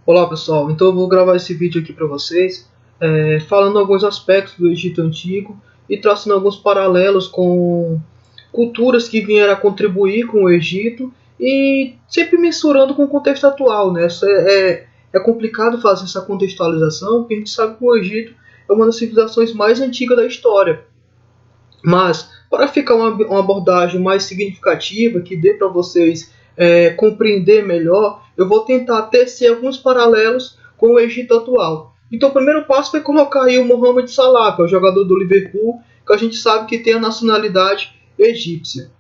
Olá pessoal, então eu vou gravar esse vídeo aqui para vocês, falando alguns aspectos do Egito Antigo e traçando alguns paralelos com culturas que vieram a contribuir com o Egito e sempre mensurando com o contexto atual, né? É complicado fazer essa contextualização porque a gente sabe que o Egito é uma das civilizações mais antigas da história, mas para ficar uma abordagem mais significativa, que dê para vocês compreender melhor, eu vou tentar tecer alguns paralelos com o Egito atual. Então o primeiro passo foi colocar aí o Mohamed Salah, que é o jogador do Liverpool, que a gente sabe que tem a nacionalidade egípcia.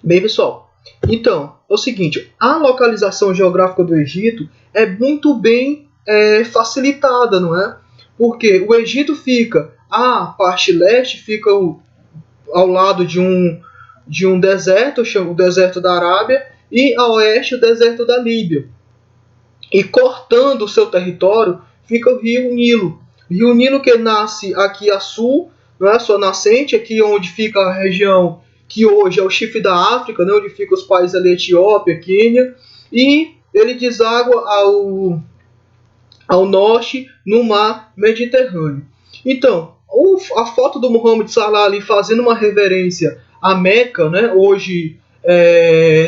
Bem, pessoal, então é o seguinte, a localização geográfica do Egito é muito bem facilitada, não é? Porque o Egito fica, a parte leste fica ao lado de um deserto, o deserto da Arábia, e a oeste o deserto da Líbia. E cortando o seu território fica o rio Nilo. O rio Nilo que nasce aqui a sul, não é a sua nascente, aqui onde fica a região que hoje é o chifre da África, né, onde ficam os países ali, Etiópia, Quênia, e ele deságua ao norte no mar Mediterrâneo. Então, a foto do Mohamed Salah ali fazendo uma reverência a Meca, né? Hoje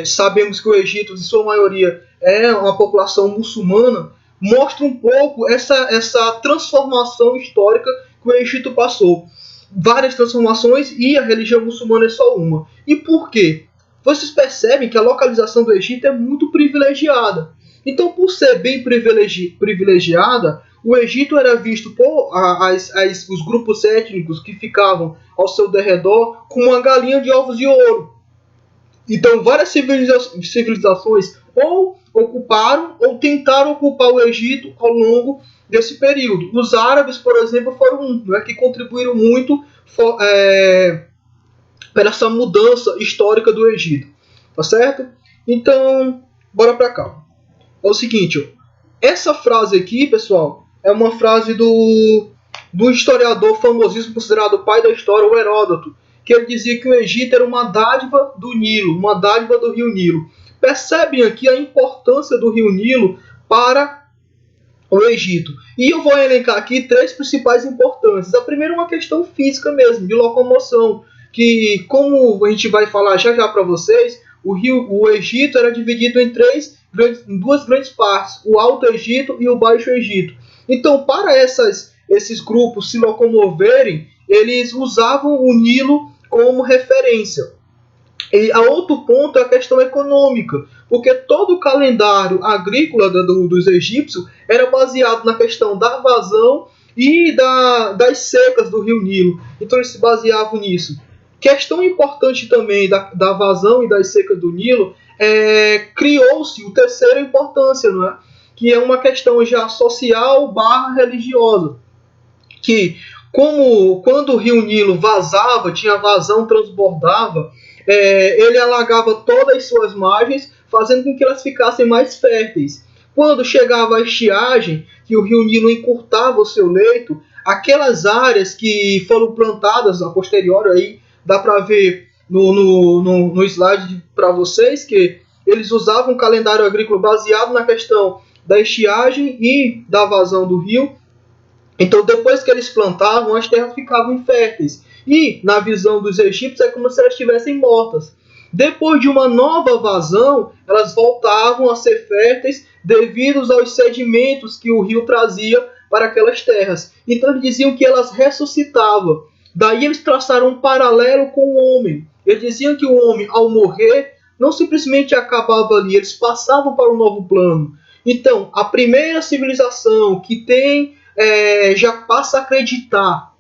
sabemos que o Egito, em sua maioria, é uma população muçulmana, mostra um pouco essa transformação histórica que o Egito passou. Várias transformações e a religião muçulmana é só uma. E por quê? Vocês percebem que a localização do Egito é muito privilegiada. Então, por ser bem privilegiada, o Egito era visto por os grupos étnicos que ficavam ao seu derredor como uma galinha de ovos de ouro. Então, várias civilizações ou ocuparam ou tentaram ocupar o Egito ao longo desse período. Os árabes, por exemplo, foram que contribuíram muito para essa mudança histórica do Egito. Tá certo? Então, bora para cá. É o seguinte, essa frase aqui, pessoal, é uma frase do historiador famosíssimo, considerado o pai da história, o Heródoto, que ele dizia que o Egito era uma dádiva do Nilo, uma dádiva do rio Nilo. Percebem aqui a importância do rio Nilo para o Egito. E eu vou elencar aqui três principais importâncias. A primeira é uma questão física mesmo, de locomoção, que, como a gente vai falar já já para vocês, o Egito era dividido em duas grandes partes, o Alto Egito e o Baixo Egito. Então, para esses grupos se locomoverem, eles usavam o Nilo como referência. E a outro ponto é a questão econômica, porque todo o calendário agrícola dos egípcios era baseado na questão da vazão e das secas do rio Nilo. Então eles se baseavam nisso. Questão importante também da vazão e das secas do Nilo, criou-se a terceira importância, não é? Que é uma questão já social / religiosa, que como quando o rio Nilo vazava, tinha vazão, transbordava, ele alagava todas as suas margens, fazendo com que elas ficassem mais férteis. Quando chegava a estiagem, que o rio Nilo encurtava o seu leito, aquelas áreas que foram plantadas a posteriori, aí dá para ver no slide para vocês, que eles usavam um calendário agrícola baseado na questão da estiagem e da vazão do rio. Então, depois que eles plantavam, as terras ficavam inférteis. E, na visão dos egípcios, é como se elas estivessem mortas. Depois de uma nova vazão, elas voltavam a ser férteis devido aos sedimentos que o rio trazia para aquelas terras. Então, eles diziam que elas ressuscitavam. Daí, eles traçaram um paralelo com o homem. Eles diziam que o homem, ao morrer, não simplesmente acabava ali, eles passavam para um novo plano. Então, a primeira civilização que já passa a acreditar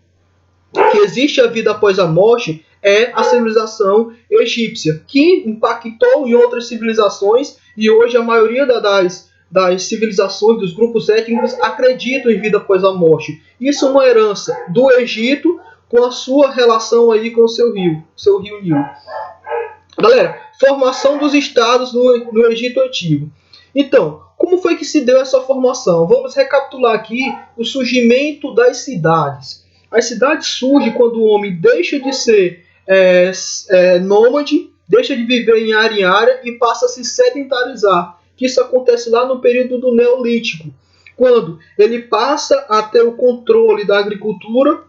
que existe a vida após a morte é a civilização egípcia, que impactou em outras civilizações e hoje a maioria das civilizações, dos grupos étnicos, acreditam em vida após a morte. Isso é uma herança do Egito com a sua relação aí com o seu rio Nilo. Galera, formação dos estados no Egito Antigo. Então, como foi que se deu essa formação? Vamos recapitular aqui o surgimento das cidades. As cidades surgem quando o homem deixa de ser nômade, deixa de viver em área e passa a se sedentarizar, que isso acontece lá no período do Neolítico, quando ele passa a ter o controle da agricultura,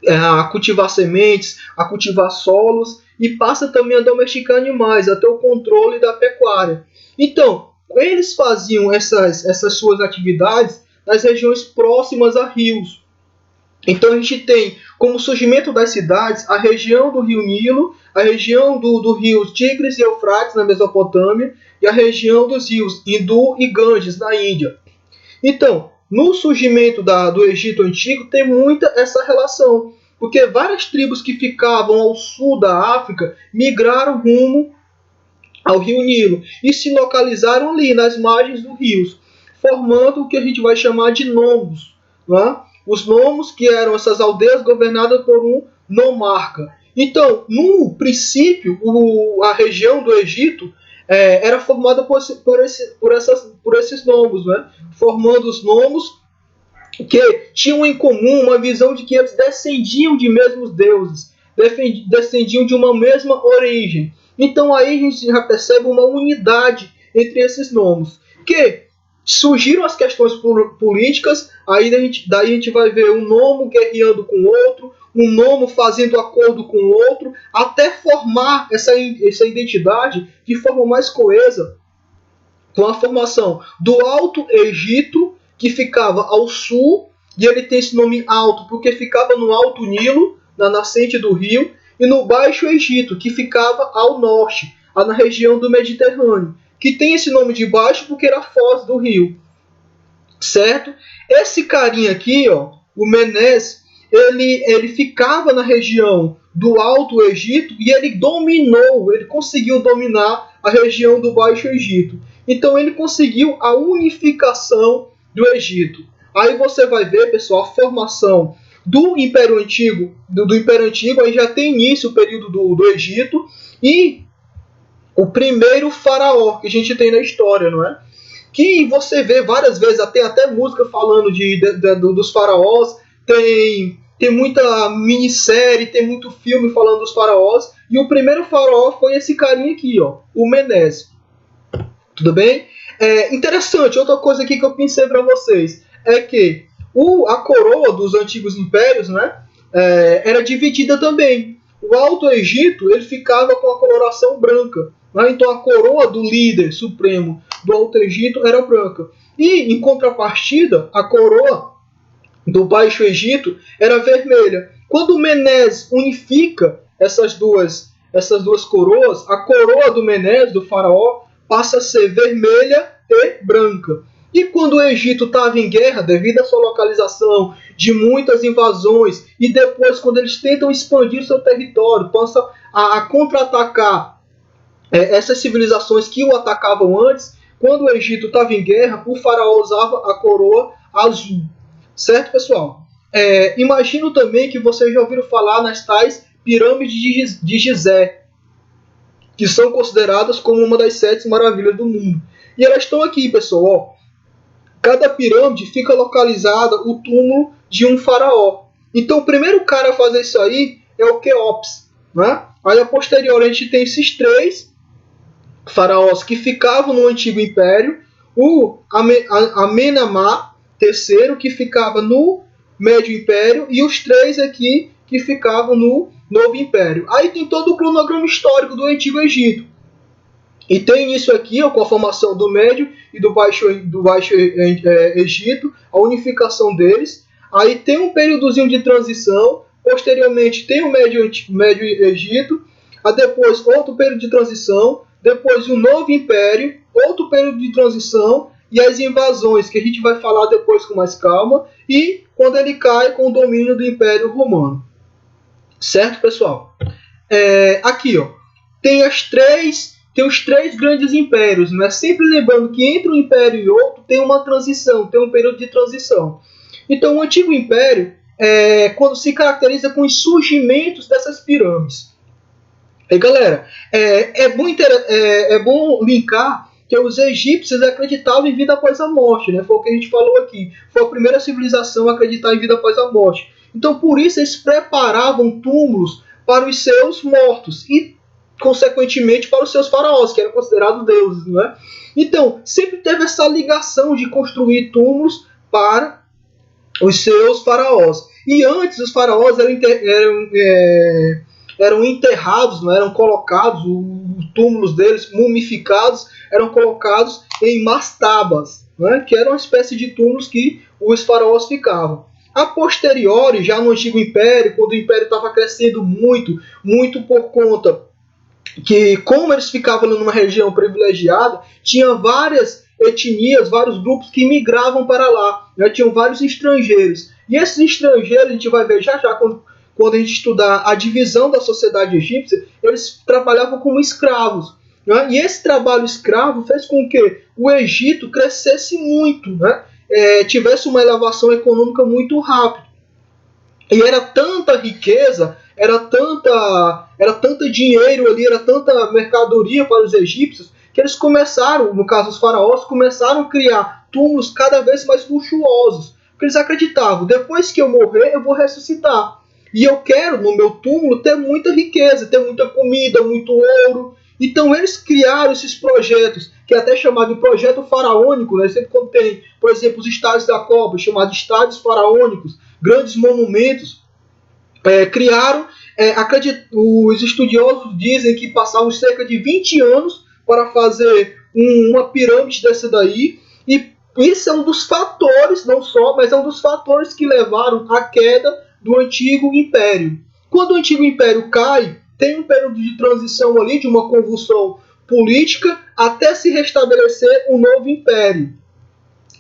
a cultivar sementes, a cultivar solos, e passa também a domesticar animais, a ter o controle da pecuária. Então, eles faziam essas suas atividades nas regiões próximas a rios. Então a gente tem como surgimento das cidades a região do rio Nilo, a região do rio Tigres e Eufrates na Mesopotâmia e a região dos rios Hindu e Ganges na Índia. Então, no surgimento do Egito Antigo tem muita essa relação, porque várias tribos que ficavam ao sul da África migraram rumo ao rio Nilo e se localizaram ali nas margens dos rios, formando o que a gente vai chamar de nomos, não é? Os nomos, que eram essas aldeias governadas por um nomarca. Então, no princípio, a região do Egito era formada por esses nomos, né? Formando os nomos que tinham em comum uma visão de que eles descendiam de mesmos deuses, descendiam de uma mesma origem. Então aí a gente já percebe uma unidade entre esses nomos, que surgiram as questões políticas, daí a gente vai ver um nomo guerreando com o outro, um nomo fazendo acordo com o outro, até formar essa identidade de forma mais coesa, com a formação do Alto Egito, que ficava ao sul, e ele tem esse nome alto porque ficava no Alto Nilo, na nascente do rio, e no Baixo Egito, que ficava ao norte, na região do Mediterrâneo, que tem esse nome de baixo porque era a foz do rio, certo? Esse carinha aqui, ó, o Menes, ele ficava na região do Alto Egito e ele conseguiu dominar a região do Baixo Egito. Então ele conseguiu a unificação do Egito. Aí você vai ver, pessoal, a formação do Império Antigo, aí já tem início o período do Egito, e o primeiro faraó que a gente tem na história, não é? Que você vê várias vezes, tem até música falando dos faraós, tem muita minissérie, tem muito filme falando dos faraós, e o primeiro faraó foi esse carinha aqui, ó, o Menes. Tudo bem? Interessante, outra coisa aqui que eu pensei para vocês, é que a coroa dos antigos impérios, né, era dividida também. O Alto Egito ele ficava com a coloração branca, né? Então a coroa do líder supremo do Alto Egito era branca. E, em contrapartida, a coroa do Baixo Egito era vermelha. Quando Menes unifica essas duas coroas, a coroa do Menes, do faraó, passa a ser vermelha e branca. E quando o Egito estava em guerra, devido à sua localização, de muitas invasões, e depois quando eles tentam expandir seu território, passam a contra-atacar essas civilizações que o atacavam antes, quando o Egito estava em guerra, o faraó usava a coroa azul. Certo, pessoal? Imagino também que vocês já ouviram falar nas tais pirâmides de Gizé, que são consideradas como uma das 7 maravilhas do mundo. E elas estão aqui, pessoal, ó. Cada pirâmide fica localizada o túmulo de um faraó. Então o primeiro cara a fazer isso aí é o Quéops, né? Aí a posterior a gente tem esses 3 faraós que ficavam no Antigo Império, o Amenemá III, que ficava no Médio Império, e os 3 aqui que ficavam no Novo Império. Aí tem todo o cronograma histórico do Antigo Egito. E tem início aqui, ó, com a formação do Médio e do Baixo Egito, a unificação deles. Aí tem um períodozinho de transição, posteriormente tem o Médio Egito, depois outro período de transição, depois o Novo Império, outro período de transição, e as invasões, que a gente vai falar depois com mais calma, e quando ele cai com o domínio do Império Romano. Certo, pessoal? Aqui, ó, tem os 3 grandes impérios, né? Sempre lembrando que entre um império e outro tem uma transição, tem um período de transição. Então o Antigo Império quando se caracteriza com os surgimentos dessas pirâmides. E galera, é bom linkar que os egípcios acreditavam em vida após a morte, né? Foi o que a gente falou aqui. Foi a primeira civilização a acreditar em vida após a morte. Então por isso eles preparavam túmulos para os seus mortos e consequentemente para os seus faraós, que eram considerados deuses, né? Então, sempre teve essa ligação de construir túmulos para os seus faraós. E antes os faraós eram enterrados, não eram colocados, os túmulos deles mumificados eram colocados em mastabas, né, que eram uma espécie de túmulos que os faraós ficavam. A posteriori, já no Antigo Império, quando o Império estava crescendo muito, muito por conta que, como eles ficavam numa região privilegiada, tinha várias etnias, vários grupos que migravam para lá, né? Tinham vários estrangeiros. E esses estrangeiros, a gente vai ver já quando a gente estudar a divisão da sociedade egípcia, eles trabalhavam como escravos. Né? E esse trabalho escravo fez com que o Egito crescesse muito, né? Tivesse uma elevação econômica muito rápida. E era tanta riqueza, era tanta dinheiro ali, era tanta mercadoria para os egípcios, que eles começaram, no caso os faraós, começaram a criar túmulos cada vez mais luxuosos. Porque eles acreditavam, depois que eu morrer, eu vou ressuscitar. E eu quero, no meu túmulo, ter muita riqueza, ter muita comida, muito ouro. Então eles criaram esses projetos, que é até chamado de projeto faraônico, né? Sempre quando tem, por exemplo, os estádios da Copa, chamados de estádios faraônicos, grandes monumentos, criaram, os estudiosos dizem que passavam cerca de 20 anos para fazer uma pirâmide dessa daí, e isso é um dos fatores, não só, mas é um dos fatores que levaram à queda do Antigo Império. Quando o Antigo Império cai, tem um período de transição ali, de uma convulsão política, até se restabelecer um novo império.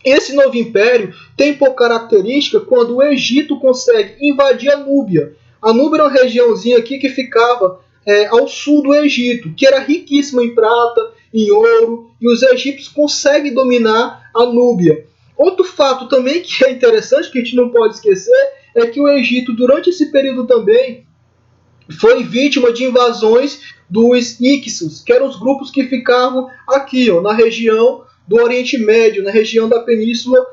Esse novo império tem por característica quando o Egito consegue invadir a Núbia. A Núbia era uma regiãozinha aqui que ficava ao sul do Egito, que era riquíssima em prata, em ouro, e os egípcios conseguem dominar a Núbia. Outro fato também que é interessante, que a gente não pode esquecer, é que o Egito, durante esse período também, foi vítima de invasões dos Hyksos, que eram os grupos que ficavam aqui, na região do Oriente Médio, na região da Península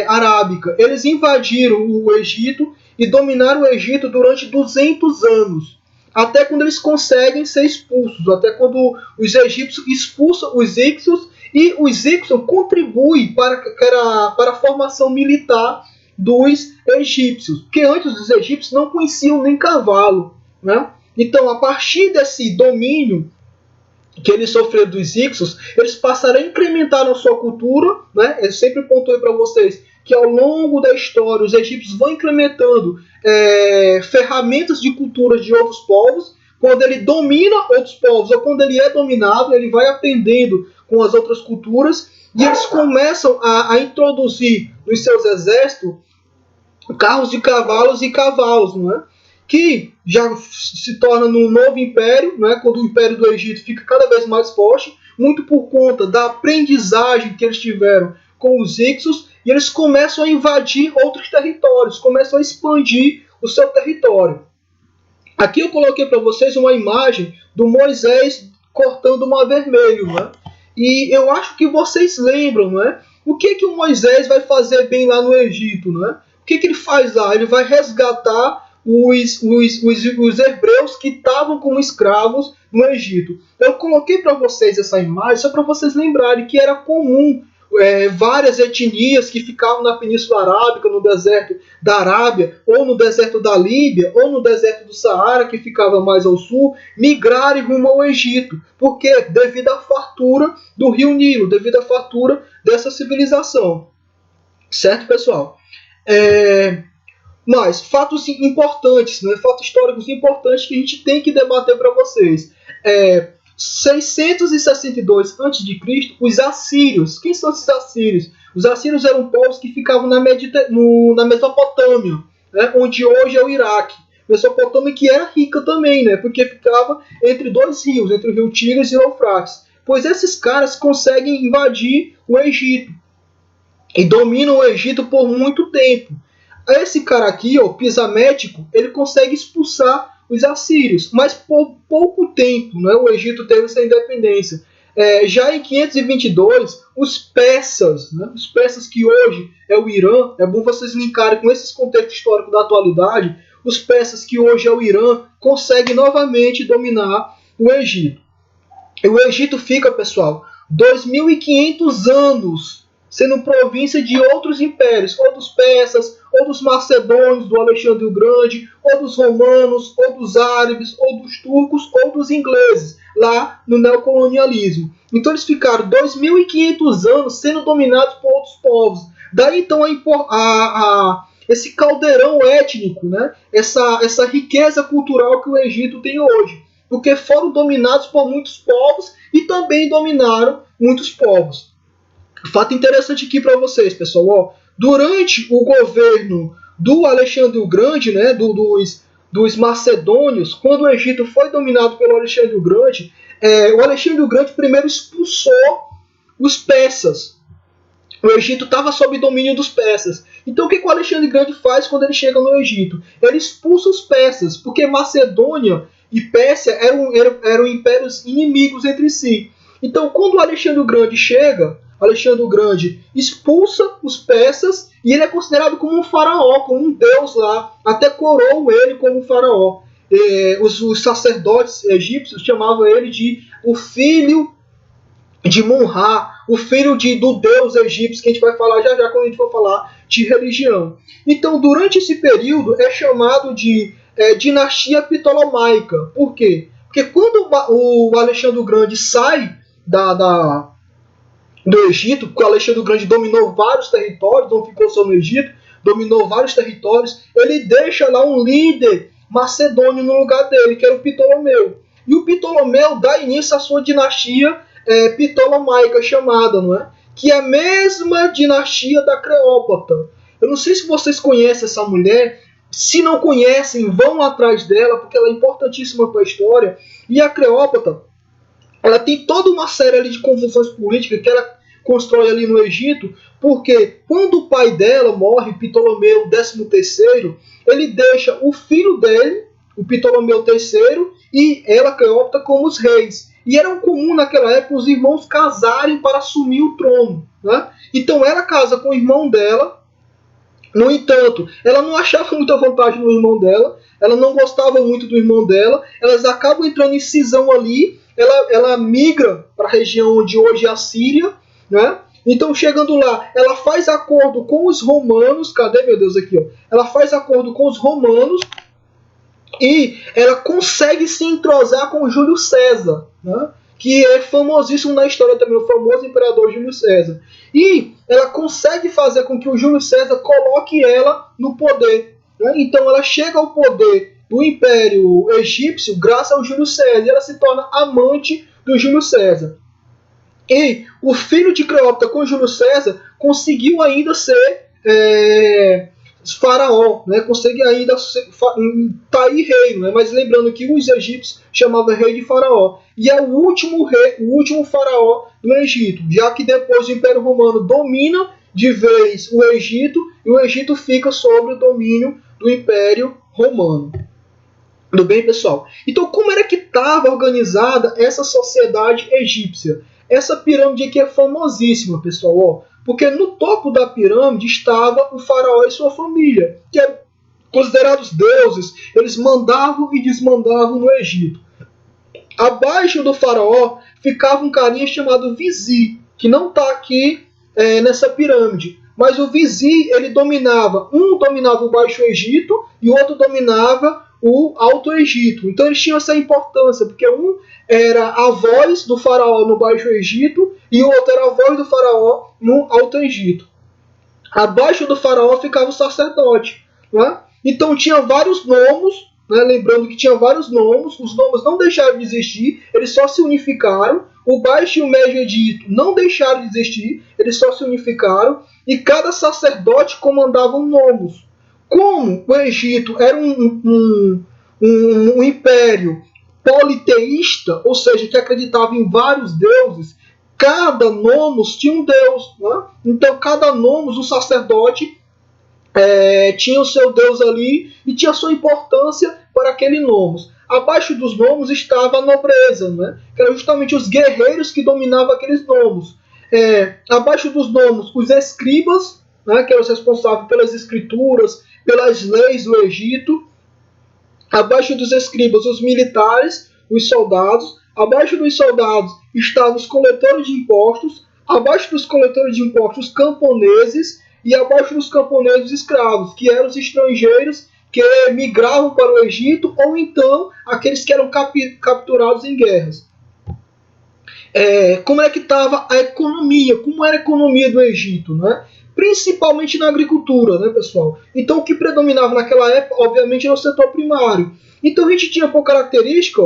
Arábica. Eles invadiram o Egito e dominaram o Egito durante 200 anos, até quando eles conseguem ser expulsos, até quando os egípcios expulsam os Hyksos, e os Hyksos contribuem para a formação militar dos egípcios, porque antes os egípcios não conheciam nem cavalo, né? Então, a partir desse domínio que eles sofreram dos Hyksos, eles passaram a incrementar na sua cultura, né? Eu sempre pontuei para vocês que ao longo da história os egípcios vão incrementando ferramentas de cultura de outros povos. Quando ele domina outros povos, ou quando ele é dominado, ele vai aprendendo com as outras culturas, e eles começam a introduzir nos seus exércitos carros de cavalos e cavalos, não é? Que já se torna num novo império, né, quando o Império do Egito fica cada vez mais forte, muito por conta da aprendizagem que eles tiveram com os Hyksos, e eles começam a invadir outros territórios, começam a expandir o seu território. Aqui eu coloquei para vocês uma imagem do Moisés cortando o Mar Vermelho, né? E eu acho que vocês lembram, né? O que o Moisés vai fazer bem lá no Egito, né? O que ele faz lá? Ele vai resgatar os hebreus que estavam como escravos no Egito. Eu coloquei para vocês essa imagem só para vocês lembrarem que era comum várias etnias que ficavam na Península Arábica, no deserto da Arábia, ou no deserto da Líbia, ou no deserto do Saara, que ficava mais ao sul, migrarem rumo ao Egito. Por quê? Devido à fartura do rio Nilo, devido à fartura dessa civilização. Certo, pessoal? Mas fatos importantes, né, fatos históricos importantes que a gente tem que debater para vocês. 662 a.C., os assírios. Quem são esses assírios? Os assírios eram povos que ficavam na Mesopotâmia, né, onde hoje é o Iraque. Mesopotâmia que era rica também, né, porque ficava entre dois rios, entre o rio Tigres e o Eufrates. Pois esses caras conseguem invadir o Egito e dominam o Egito por muito tempo. Esse cara aqui, Pisamético, ele consegue expulsar os assírios, mas por pouco tempo, né, o Egito teve essa independência. Já em 522, os persas, né, os persas que hoje é o Irã, é bom vocês linkarem com esse contexto histórico da atualidade, os persas que hoje é o Irã conseguem novamente dominar o Egito. E o Egito fica, pessoal, 2.500 anos sendo província de outros impérios, ou dos persas, ou dos macedônios, do Alexandre o Grande, ou dos romanos, ou dos árabes, ou dos turcos, ou dos ingleses, lá no neocolonialismo. Então eles ficaram 2.500 anos sendo dominados por outros povos. Daí então esse caldeirão étnico, né? essa riqueza cultural que o Egito tem hoje. Porque foram dominados por muitos povos e também dominaram muitos povos. Fato interessante aqui para vocês, pessoal. Ó, durante o governo do Alexandre o Grande, né, dos macedônios, quando o Egito foi dominado pelo Alexandre o Grande, o Alexandre o Grande primeiro expulsou os persas. O Egito estava sob domínio dos persas. Então o que o Alexandre o Grande faz quando ele chega no Egito? Ele expulsa os persas, porque Macedônia e Pérsia eram impérios inimigos entre si. Então quando o Alexandre o Grande chega, Alexandre o Grande expulsa os persas e ele é considerado como um faraó, como um deus lá, até coroam ele como um faraó. Os sacerdotes egípcios chamavam ele de o filho de Munra, o filho do deus egípcio, que a gente vai falar já já quando a gente for falar de religião. Então, durante esse período é chamado de dinastia ptolomaica. Por quê? Porque quando o Alexandre o Grande sai do Egito, porque o Alexandre o Grande dominou vários territórios, não ficou só no Egito, dominou vários territórios, ele deixa lá um líder macedônio no lugar dele, que era o Ptolomeu. E o Ptolomeu dá início à sua dinastia ptolomaica chamada, não é? Que é a mesma dinastia da Cleópatra. Eu não sei se vocês conhecem essa mulher. Se não conhecem, vão atrás dela, porque ela é importantíssima para a história. E a Cleópatra, ela tem toda uma série ali de confusões políticas que ela constrói ali no Egito, porque quando o pai dela morre, Ptolomeu XIII, ele deixa o filho dele, o Ptolomeu III, e ela, Cleópatra, como os reis. E era comum naquela época os irmãos casarem para assumir o trono, né? Então ela casa com o irmão dela. No entanto, ela não achava muita vantagem no irmão dela, ela não gostava muito do irmão dela, elas acabam entrando em cisão ali, ela migra para a região de hoje a Síria, né? Então, chegando lá, ela faz acordo com os romanos, cadê, meu Deus, aqui, ó? Ela faz acordo com os romanos e ela consegue se entrosar com Júlio César, né? Que é famosíssimo na história também, o famoso imperador Júlio César. E ela consegue fazer com que o Júlio César coloque ela no poder. Né? Então ela chega ao poder do Império Egípcio graças ao Júlio César. E ela se torna amante do Júlio César. E o filho de Cleópatra com Júlio César conseguiu ainda ser faraó, né? Consegue ainda tá aí rei, né? Mas lembrando que os egípcios chamavam rei de faraó. E é o último rei, o último faraó do Egito, já que depois o Império Romano domina de vez o Egito e o Egito fica sob o domínio do Império Romano. Tudo bem, pessoal? Então, como era que estava organizada essa sociedade egípcia? Essa pirâmide aqui é famosíssima, pessoal, ó. Porque no topo da pirâmide estava o faraó e sua família, que eram considerados deuses. Eles mandavam e desmandavam no Egito. Abaixo do faraó ficava um carinha chamado vizir, que não está aqui nessa pirâmide. Mas o vizir, ele dominava, um dominava o Baixo Egito e o outro dominava o Alto Egito. Então eles tinham essa importância, porque um era a voz do faraó no Baixo Egito e o outro era a voz do faraó no Alto Egito. Abaixo do faraó ficava o sacerdote. Né? Então tinha vários nomos, né? Lembrando que tinha vários nomos, os nomos não deixaram de existir, eles só se unificaram. O Baixo e o Médio Egito não deixaram de existir, eles só se unificaram. E cada sacerdote comandava um nomos. Como o Egito era um império politeísta, ou seja, que acreditava em vários deuses, cada nomos tinha um deus. Né? Então, cada nomos, o sacerdote, tinha o seu deus ali e tinha sua importância para aquele nomos. Abaixo dos nomos estava a nobreza, né? Que eram justamente os guerreiros que dominavam aqueles nomos. Abaixo dos nomos, os escribas, né? Que eram os responsáveis pelas escrituras, pelas leis do Egito. Abaixo dos escribas, os militares, os soldados. Abaixo dos soldados estavam os coletores de impostos, abaixo dos coletores de impostos, os camponeses, e abaixo dos camponeses, os escravos, que eram os estrangeiros que migravam para o Egito, ou então aqueles que eram capturados em guerras. Como é que estava a economia? Como era a economia do Egito, né? Principalmente na agricultura, né, pessoal? Então, o que predominava naquela época, obviamente, era o setor primário. Então, a gente tinha por característica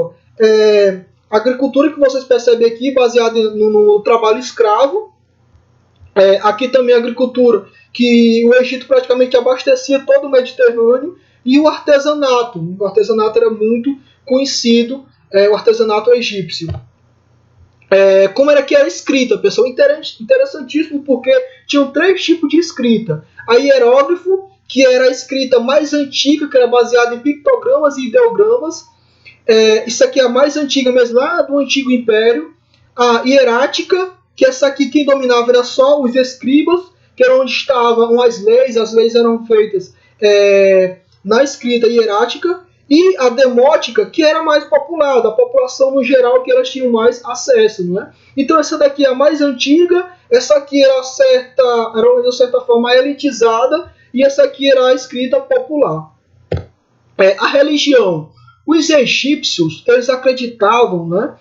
a agricultura que vocês percebem aqui, baseada no trabalho escravo. Aqui também a agricultura, que o Egito praticamente abastecia todo o Mediterrâneo, e o artesanato. O artesanato era muito conhecido, o artesanato egípcio. Como era que era a escrita, pessoal? Interessantíssimo, porque tinham 3 tipos de escrita. A hierógrafo, que era a escrita mais antiga, que era baseada em pictogramas e ideogramas. Isso aqui é a mais antiga mesmo, lá do Antigo Império. A hierática, que essa aqui quem dominava era só os escribas, que era onde estavam as leis eram feitas na escrita hierática. E a demótica, que era mais popular, da população no geral, que elas tinham mais acesso, né? Então essa daqui é a mais antiga, essa aqui era de certa forma elitizada, e essa aqui era a escrita popular. A religião. Os egípcios, eles acreditavam, né?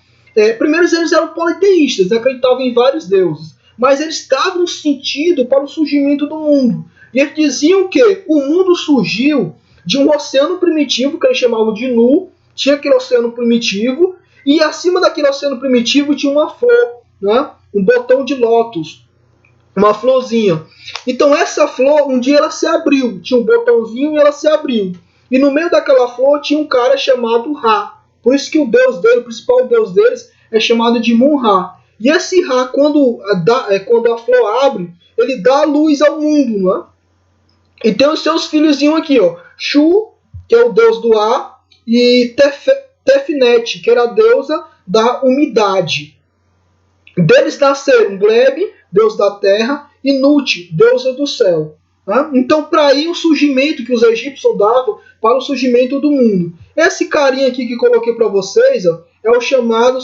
Primeiro eles eram politeístas, acreditavam em vários deuses, mas eles davam sentido para o surgimento do mundo. E eles diziam que o mundo surgiu de um oceano primitivo, que eles chamavam de Nu, tinha aquele oceano primitivo, e acima daquele oceano primitivo tinha uma flor, né? Um botão de lótus, uma florzinha. Então essa flor, um dia ela se abriu, tinha um botãozinho e ela se abriu. E no meio daquela flor tinha um cara chamado Ra. Por isso que o deus dele, o principal deus deles, é chamado de Mun-Ra. E esse Ra, quando a flor abre, ele dá luz ao mundo, né? E tem os seus filhozinhos aqui, ó. Shu, que é o deus do ar, e Tefnet, que era a deusa da umidade. Deles nasceram Gleb, deus da terra, e Nut, deusa do céu. Tá? Então, para aí o surgimento que os egípcios davam para o surgimento do mundo. Esse carinha aqui que coloquei para vocês, ó, é o chamado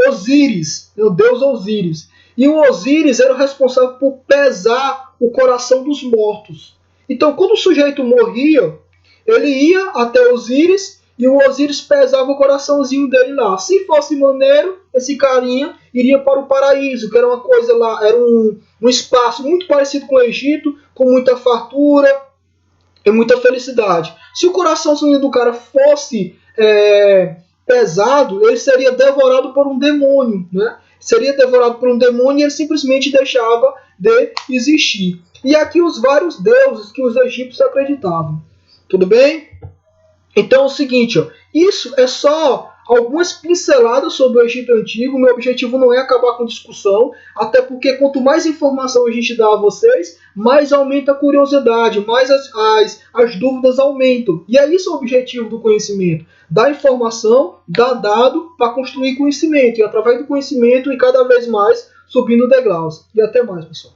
Osíris, o deus Osíris. E o Osíris era o responsável por pesar o coração dos mortos. Então, quando o sujeito morria, ele ia até Osíris e o Osíris pesava o coraçãozinho dele lá. Se fosse maneiro, esse carinha iria para o paraíso, que era uma coisa lá, era um espaço muito parecido com o Egito, com muita fartura e muita felicidade. Se o coraçãozinho do cara fosse pesado, ele seria devorado por um demônio, né? Seria devorado por um demônio e ele simplesmente deixava de existir. E aqui os vários deuses que os egípcios acreditavam. Tudo bem? Então é o seguinte, ó, isso é só algumas pinceladas sobre o Egito Antigo. Meu objetivo não é acabar com discussão, até porque quanto mais informação a gente dá a vocês, mais aumenta a curiosidade, mais as dúvidas aumentam. E é isso o objetivo do conhecimento. Dar informação, dar dado para construir conhecimento. E através do conhecimento e cada vez mais subindo degraus. E até mais, pessoal.